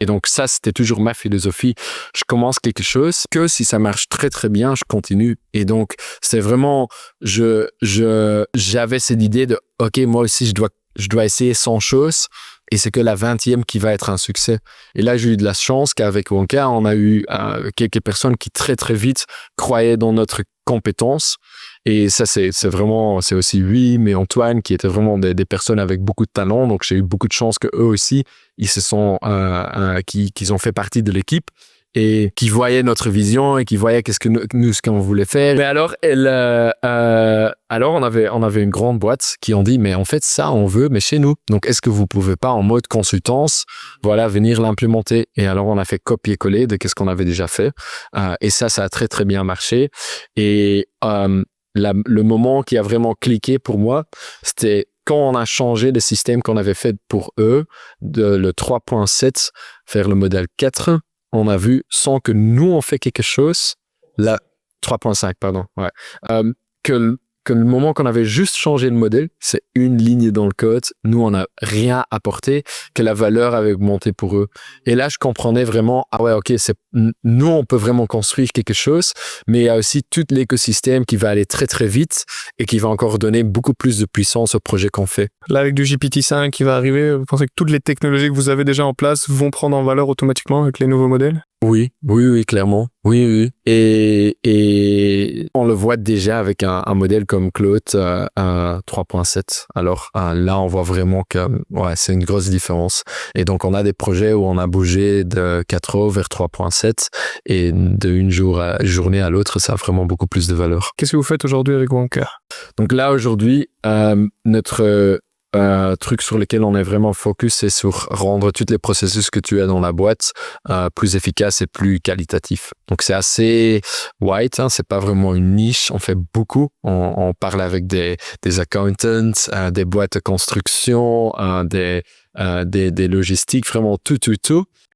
Et donc ça, c'était toujours ma philosophie. Je commence quelque chose, que si ça marche très très bien, je continue. Et donc c'est vraiment, j'avais cette idée de, ok, moi aussi je dois essayer 100 choses. Et c'est que la 20e qui va être un succès. Et là, j'ai eu de la chance qu'avec Wonka, on a eu quelques personnes qui très, très vite croyaient dans notre compétence. Et ça, c'est aussi lui, mais Antoine, qui étaient vraiment des personnes avec beaucoup de talent. Donc, j'ai eu beaucoup de chance qu'eux aussi, qu'ils ont fait partie de l'équipe et qui voyaient notre vision et qui voyaient ce qu'on voulait faire. Mais alors, alors on avait une grande boîte qui ont dit, mais en fait, ça, on veut, mais chez nous. Donc, est-ce que vous pouvez pas, en mode consultance, venir l'implémenter? Et alors, on a fait copier-coller de qu'est-ce qu'on avait déjà fait. Et ça a très, très bien marché. Et le moment qui a vraiment cliqué pour moi, c'était quand on a changé le système qu'on avait fait pour eux, de le 3.7 vers le modèle 4. On a vu, sans que nous, on fait quelque chose, la 3.5, pardon, ouais, que le moment qu'on avait juste changé le modèle, c'est une ligne dans le code, nous, on n'a rien apporté, que la valeur avait augmenté pour eux. Et là, je comprenais vraiment, ah ouais, ok, nous, on peut vraiment construire quelque chose, mais il y a aussi tout l'écosystème qui va aller très, très vite et qui va encore donner beaucoup plus de puissance au projet qu'on fait. Là, avec du GPT-5 qui va arriver, vous pensez que toutes les technologies que vous avez déjà en place vont prendre en valeur automatiquement avec les nouveaux modèles? Oui, clairement. Oui. Et on le voit déjà avec un modèle comme Claude 3.7. Alors là, on voit vraiment que c'est une grosse différence. Et donc, on a des projets où on a bougé de 4.0 vers 3.7 et d'une journée à l'autre, ça a vraiment beaucoup plus de valeur. Qu'est-ce que vous faites aujourd'hui avec Wonka? Donc là, aujourd'hui, notre truc sur lequel on est vraiment focus, c'est sur rendre tous les processus que tu as dans la boîte plus efficaces et plus qualitatifs. Donc c'est assez white, c'est pas vraiment une niche. On fait beaucoup. On parle avec des accountants, des boîtes de construction, des logistiques, vraiment tout.